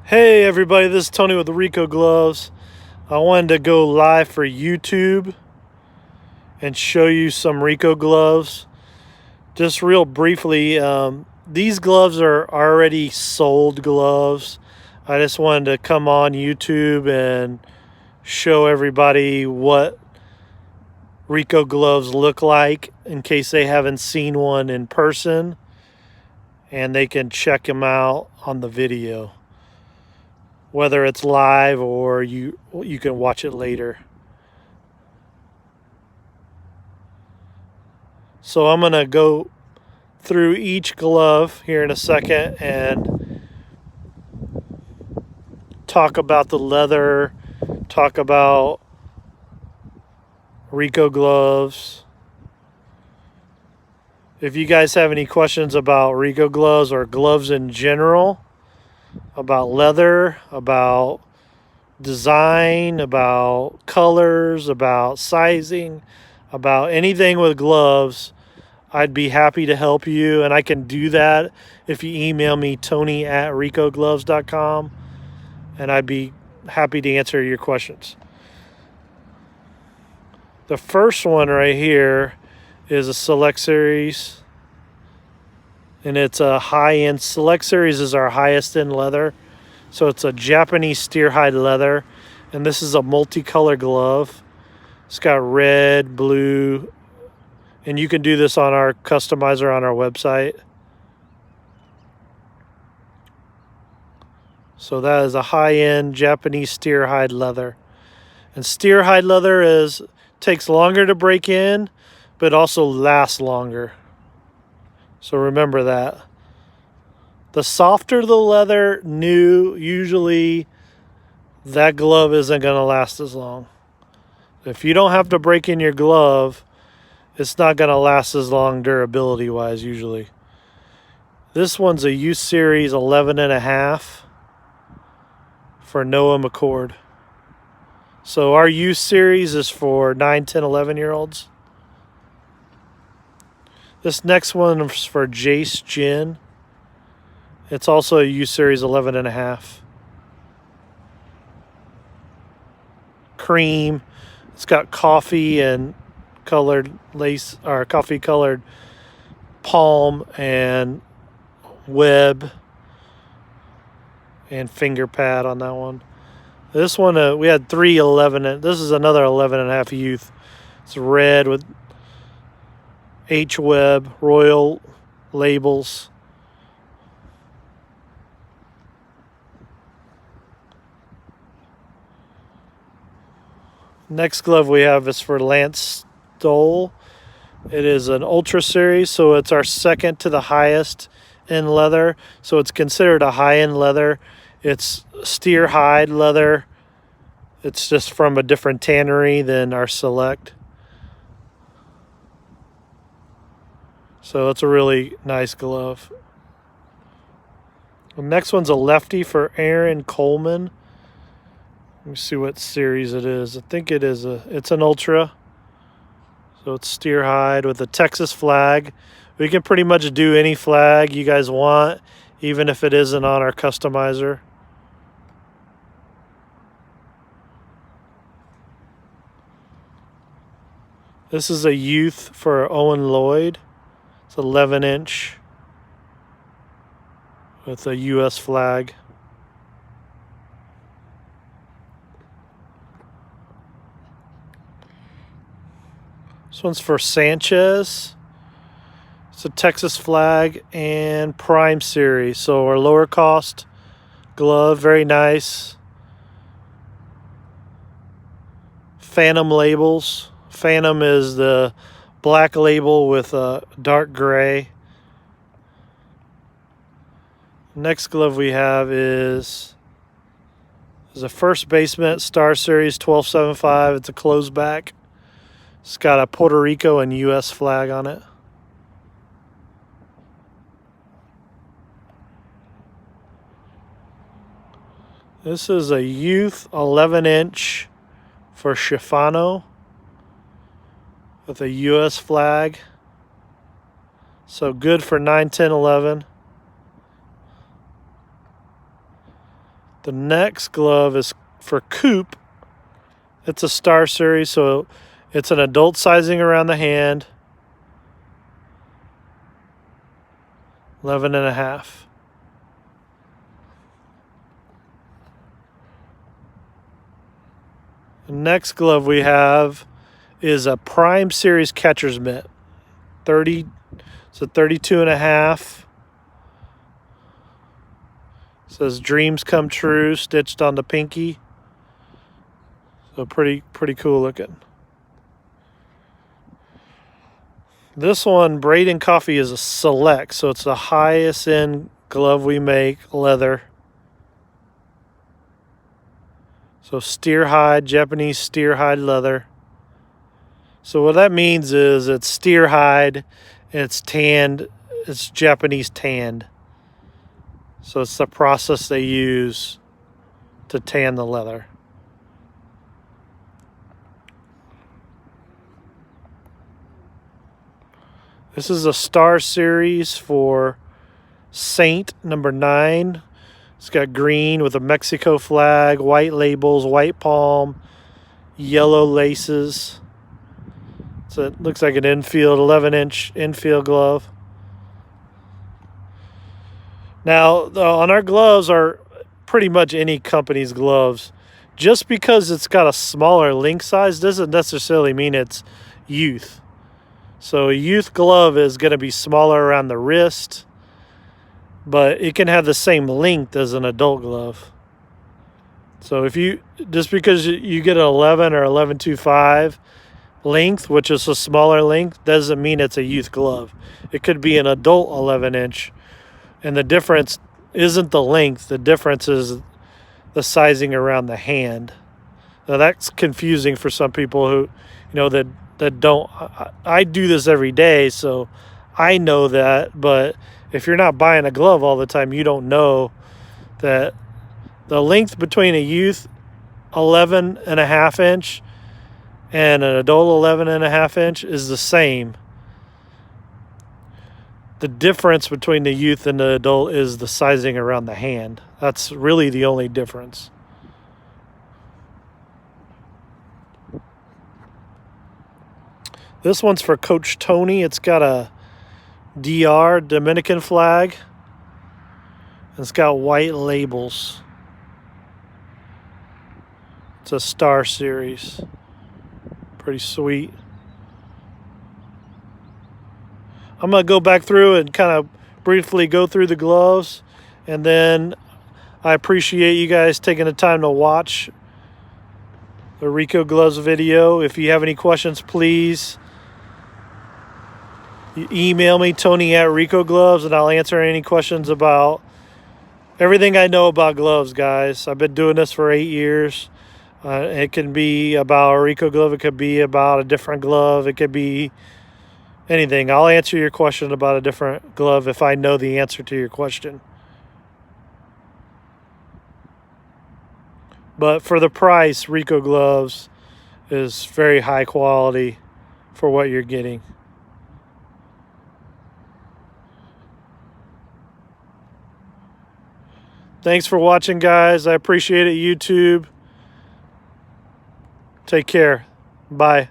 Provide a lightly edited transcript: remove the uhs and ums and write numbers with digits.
Hey everybody, this is Tony with the Rico gloves. I wanted to go live for YouTube and show you some Rico gloves. Just real briefly, these gloves are already sold gloves. I just wanted to come on YouTube and show everybody what Rico gloves look like in case they haven't seen one in person, and they can check them out on the video, whether it's live or you can watch it later. So I'm gonna go through each glove here in a second and talk about the leather, talk about Rico gloves. If you guys have any questions about Rico gloves or gloves in general, about leather, about design, about colors, about sizing, about anything with gloves, I'd be happy to help you. And I can do that if you email me, tony@ricogloves.com, and I'd be happy to answer your questions. The first one right here is a Select Series, and it's a high-end. Select Series is our highest end leather. So it's a Japanese steer hide leather, and this is a multicolor glove. It's got red, blue, and you can do this on our customizer on our website. So that is a high-end Japanese steer hide leather. And steer hide leather takes longer to break in, but also lasts longer. So remember that. The softer the leather, new, usually that glove isn't going to last as long. If you don't have to break in your glove, it's not going to last as long durability-wise usually. This one's a U Series 11.5 for Noah McCord. So our U Series is for 9, 10, 11-year-olds. This next one is for Jace Gin. It's also a U Series 11.5. Cream. It's got coffee and colored lace, or coffee colored palm and web and finger pad on that one. This one, we had 3 11. This is another 11.5 youth. It's red with H-Web, Royal labels. Next glove we have is for Lance Stoll. It is an Ultra Series, so it's our second to the highest in leather. So it's considered a high-end leather. It's steer hide leather. It's just from a different tannery than our Select. So it's a really nice glove. The next one's a lefty for Aaron Coleman. Let me see what series it is. I think it's an Ultra. So it's steer hide with a Texas flag. We can pretty much do any flag you guys want, even if it isn't on our customizer. This is a youth for Owen Lloyd. It's 11-inch with a U.S. flag. This one's for Sanchez. It's a Texas flag and Prime Series. So our lower cost glove, very nice. Phantom labels. Phantom is the black label with a dark gray. Next glove we have is a First Baseman Star Series 1275. It's a closed back. It's got a Puerto Rico and U.S. flag on it. This is a youth 11-inch for Schifano with a U.S. flag. So good for 9, 10, 11. The next glove is for Coop. It's a Star Series, so it's an adult sizing around the hand. 11.5. The next glove we have is a Prime Series catcher's mitt. 30, it's a 32.5. Says dreams come true, stitched on the pinky. So pretty cool looking. This one, Braden Coffee, is a select, so it's the highest end glove we make, leather. So steer hide, Japanese steer hide leather. So what that means is it's steer hide and it's tanned, it's Japanese tanned. So it's the process they use to tan the leather. This is a Star Series for Saint number 9. It's got green with a Mexico flag, white labels, white palm, yellow laces. So it looks like an infield, 11-inch infield glove. Now, on our gloves are pretty much any company's gloves. Just because it's got a smaller link size doesn't necessarily mean it's youth. So a youth glove is going to be smaller around the wrist, but it can have the same length as an adult glove. So if you, just because you get an 11 or 11.25 length, which is a smaller length, doesn't mean it's a youth glove. It could be an adult 11-inch, and the difference isn't the length. The difference is the sizing around the hand. Now that's confusing for some people who, that don't. I do this every day, so I know that. But if you're not buying a glove all the time, you don't know that the length between a youth 11.5-inch and an adult 11.5-inch is the same. The difference between the youth and the adult is the sizing around the hand. That's really the only difference. This one's for Coach Tony. It's got a DR, Dominican flag. It's got white labels. It's a Star Series. Pretty sweet. I'm going to go back through and kind of briefly go through the gloves. And then I appreciate you guys taking the time to watch the Rico Gloves video. If you have any questions, please email me, Tony at Rico Gloves, and I'll answer any questions about everything I know about gloves, guys. I've been doing this for 8 years. It can be about a Rico glove. It could be about a different glove. It could be anything. I'll answer your question about a different glove if I know the answer to your question. But for the price, Rico Gloves is very high quality for what you're getting. Thanks for watching, guys. I appreciate it, YouTube. Take care. Bye.